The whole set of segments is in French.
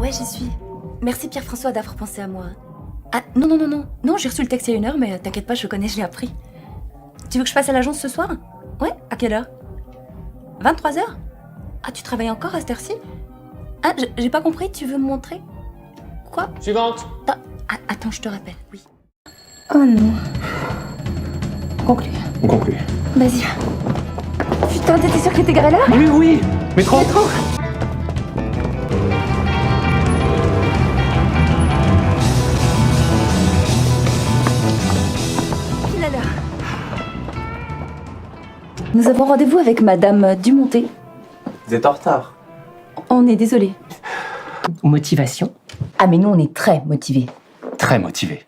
Ouais, j'y suis. Merci Pierre-François d'avoir pensé à moi. Ah, non, j'ai reçu le texte il y a 1 heure, mais t'inquiète pas, je connais, je l'ai appris. Tu veux que je passe à l'agence ce soir? Ouais, à quelle heure? 23h? Ah, tu travailles encore à cette heure-ci? Ah, j'ai pas compris, tu veux me montrer? Quoi? Suivante. Attends, je te rappelle, oui. Oh non. Conclue. On conclut. Vas-y. Putain, t'étais sûr qu'il était garé là? Oui. Métro. Il est là. Nous avons rendez-vous avec Madame Dumonté. Vous êtes en retard. On est désolé. Motivation. Ah, mais nous, on est très motivés. Très motivé.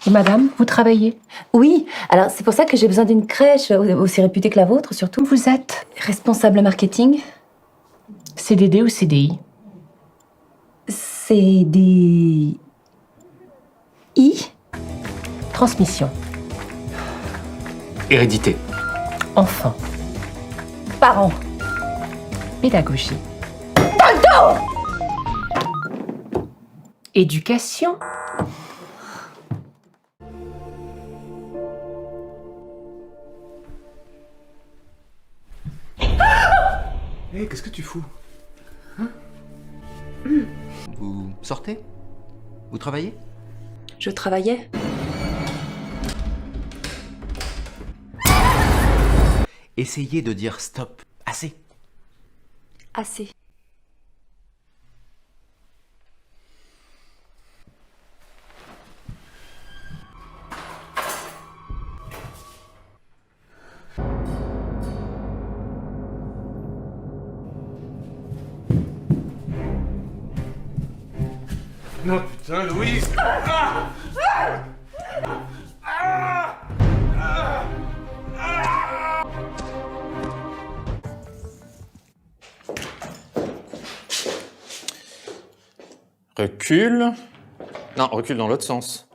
Et madame, vous travaillez? Oui, alors c'est pour ça que j'ai besoin d'une crèche aussi réputée que la vôtre, surtout. Vous êtes Responsable marketing. CDD ou CDI? CDI. Transmission. Hérédité. Enfant. Parents. Pédagogie. Éducation. Hé, qu'est-ce que tu fous? Vous sortez? Vous travaillez? Je travaillais. Essayez de dire stop. Assez. Assez. Non, putain, Louise! Recule. Non, recule dans l'autre sens.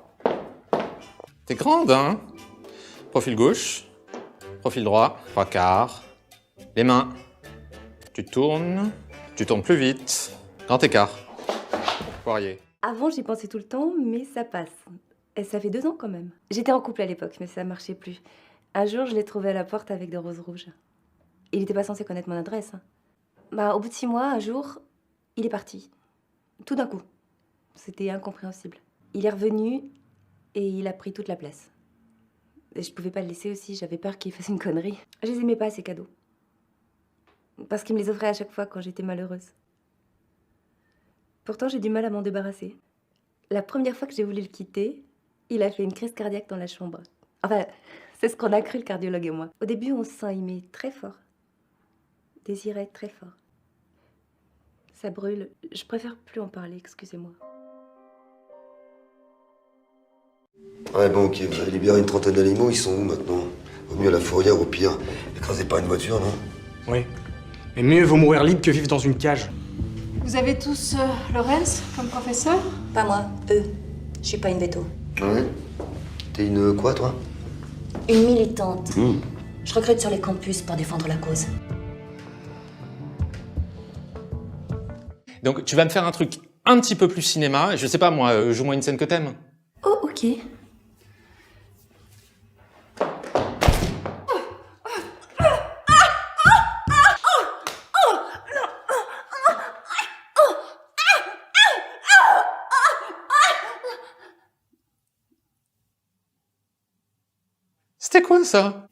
T'es grande, hein? Profil gauche. Profil droit. 3/4. Les mains. Tu tournes. Tu tournes plus vite. Grand écart. Poirier. Avant, j'y pensais tout le temps, mais ça passe. Et ça fait 2 ans quand même. J'étais en couple à l'époque, mais ça marchait plus. Un jour, je l'ai trouvé à la porte avec des roses rouges. Il n'était pas censé connaître mon adresse. Au bout de 6 mois, un jour, il est parti. Tout d'un coup. C'était incompréhensible. Il est revenu et il a pris toute la place. Et je pouvais pas le laisser aussi, j'avais peur qu'il fasse une connerie. Je les aimais pas, ces cadeaux. Parce qu'il me les offrait à chaque fois quand j'étais malheureuse. Pourtant, j'ai du mal à m'en débarrasser. La première fois que j'ai voulu le quitter, il a fait une crise cardiaque dans la chambre. Enfin, c'est ce qu'on a cru, le cardiologue et moi. Au début, on se sent aimé très fort. Désiré très fort. Ça brûle. Je préfère plus en parler, excusez-moi. Ouais, bon, ok, vous avez libéré une trentaine d'animaux, ils sont où maintenant? Vaut mieux à la fourrière, au pire. Écrasez pas une voiture, non? Oui. Mais mieux vaut mourir libre que vivre dans une cage. Vous avez tous Lorenz comme professeur? Pas moi, eux. Je suis pas une veto. Ah ouais? T'es une quoi, toi? Une militante. Je recrute sur les campus pour défendre la cause. Donc, tu vas me faire un truc un petit peu plus cinéma. Je sais pas, moi, joue-moi une scène que t'aimes. Oh, ok. C'était quoi, ça?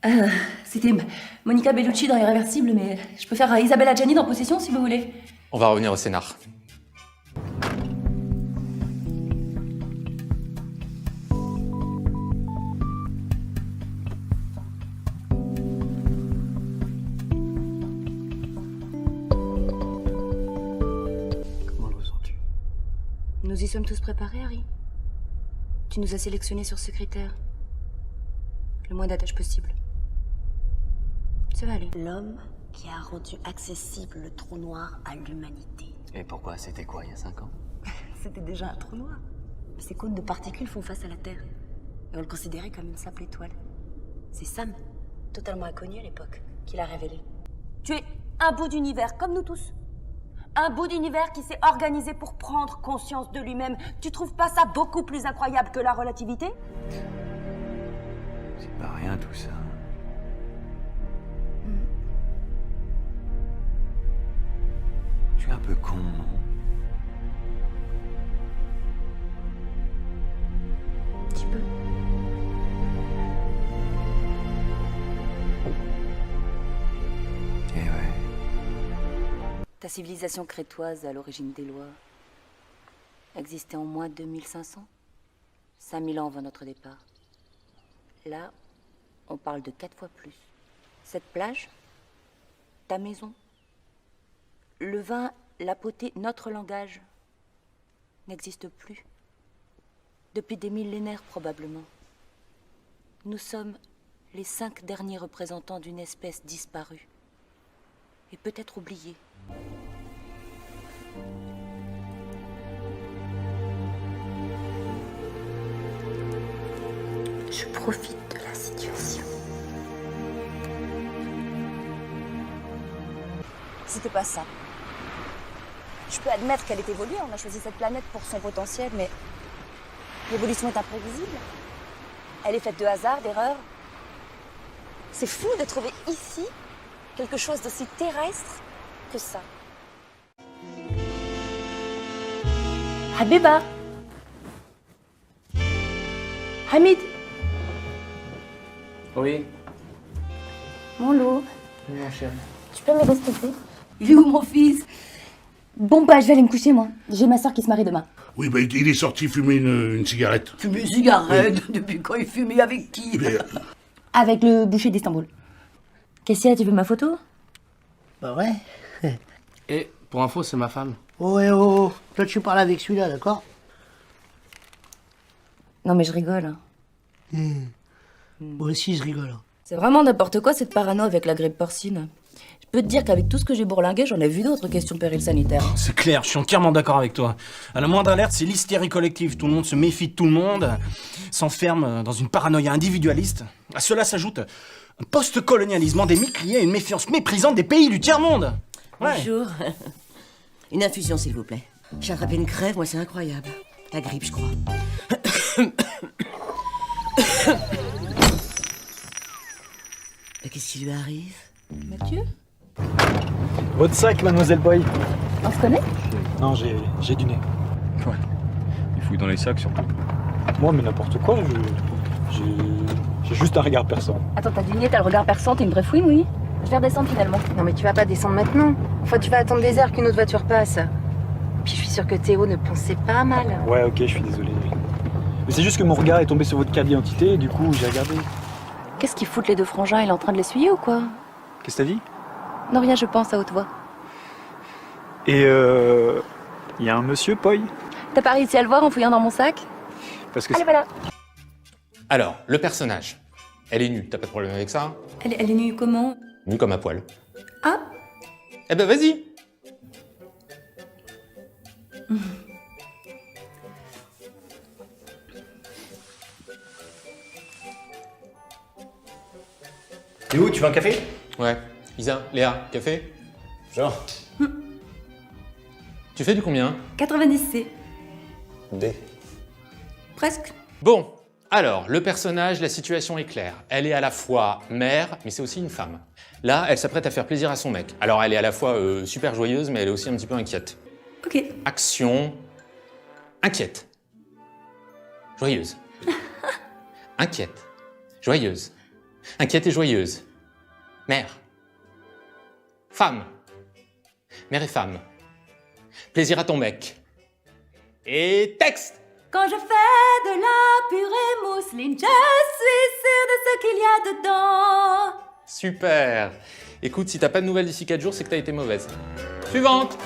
C'était Monica Bellucci dans Irréversible, mais je peux faire Isabella Gianni dans Possession si vous voulez. On va revenir au scénar. Comment le ressens-tu? Nous y sommes tous préparés, Harry. Tu nous as sélectionnés sur ce critère. Le moins d'attache possible. Ça va aller. L'homme qui a rendu accessible le trou noir à l'humanité. Et pourquoi? C'était quoi, il y a 5 ans? C'était déjà un trou noir. Ces cônes de particules font face à la Terre. Et on le considérait comme une simple étoile. C'est Sam, totalement inconnu à l'époque, qui l'a révélé. Tu es un bout d'univers, comme nous tous. Un bout d'univers qui s'est organisé pour prendre conscience de lui-même. Tu trouves pas ça beaucoup plus incroyable que la relativité? C'est pas rien tout ça. Je suis un peu con, non? Tu peux. Eh ouais. Ta civilisation crétoise à l'origine des lois existait en moins de 2500? 5000 ans avant notre départ. Là, on parle de 4 fois plus. Cette plage, ta maison, le vin, la potée, notre langage n'existe plus. Depuis des millénaires probablement. Nous sommes les 5 derniers représentants d'une espèce disparue. Et peut-être oubliée. Je profite de la situation. C'était pas ça. Je peux admettre qu'elle est évoluée, on a choisi cette planète pour son potentiel, mais l'évolution est imprévisible. Elle est faite de hasard, d'erreurs. C'est fou de trouver ici quelque chose d'aussi terrestre que ça. Habiba. Hamid. Oui. Mon loup. Mon chéri. Tu peux m'aider s'il te plaît? Il est où mon fils? Bon bah je vais aller me coucher moi. J'ai ma soeur qui se marie demain. Oui, bah, il est sorti fumer une cigarette. Fumer une cigarette? Depuis quand il fumait avec qui? Mais, Avec le boucher d'Istanbul. Qu'est-ce qu'il y a, tu veux ma photo? Bah ouais. Et pour info, c'est ma femme. Oh, ouais, oh, oh. Toi, tu parles avec celui-là, d'accord? Non mais je rigole. Moi aussi, je rigole. C'est vraiment n'importe quoi cette parano avec la grippe porcine. Je peux te dire qu'avec tout ce que j'ai bourlingué, j'en ai vu d'autres questions péril sanitaire. C'est clair, je suis entièrement d'accord avec toi. À la moindre alerte, c'est l'hystérie collective. Tout le monde se méfie de tout le monde, s'enferme dans une paranoïa individualiste. À cela s'ajoute un post-colonialisme endémique lié à une méfiance méprisante des pays du tiers-monde. Ouais. Bonjour. Une infusion, s'il vous plaît. J'ai attrapé une crève, moi, c'est incroyable. La grippe, je crois. Qu'est-ce qui lui arrive? Mathieu? Votre sac, mademoiselle Boy. On se connaît? Non, j'ai du nez. Ouais. Il fouille dans les sacs surtout. Moi, mais n'importe quoi, j'ai juste un regard perçant. Attends, t'as du nez, t'as le regard perçant, t'es une vraie fouine, oui? Je vais redescendre finalement. Non mais tu vas pas descendre maintenant. Enfin, tu vas attendre des heures qu'une autre voiture passe. Puis je suis sûre que Théo ne pensait pas mal. Ouais, ok, je suis désolé. Mais c'est juste que mon regard est tombé sur votre carte d'identité et du coup, j'ai regardé. Qu'est-ce qu'ils foutent les deux frangins? Il est en train de l'essuyer ou quoi? Qu'est-ce que t'as dit? Non, rien, je pense à haute voix. Et y a un monsieur, Poi? T'as pas réussi à le voir en fouillant dans mon sac? Parce que Allez, voilà. Alors, le personnage. Elle est nue, t'as pas de problème avec ça? Elle est nue comment? Nue comme à poil. Ah? Eh ben vas-y. Et où, tu veux un café? Ouais. Isa, Léa, café? Genre. Tu fais du combien? 90C. D. Presque. Bon, alors, le personnage, la situation est claire. Elle est à la fois mère, mais c'est aussi une femme. Là, elle s'apprête à faire plaisir à son mec. Alors, elle est à la fois super joyeuse, mais elle est aussi un petit peu inquiète. Ok. Action. Inquiète. Joyeuse. Inquiète. Joyeuse. Inquiète et joyeuse. Mère. Femme. Mère et femme. Plaisir à ton mec. Et texte. Quand je fais de la purée mousseline, je suis sûre de ce qu'il y a dedans. Super. Écoute, si t'as pas de nouvelles d'ici 4 jours, c'est que t'as été mauvaise. Suivante.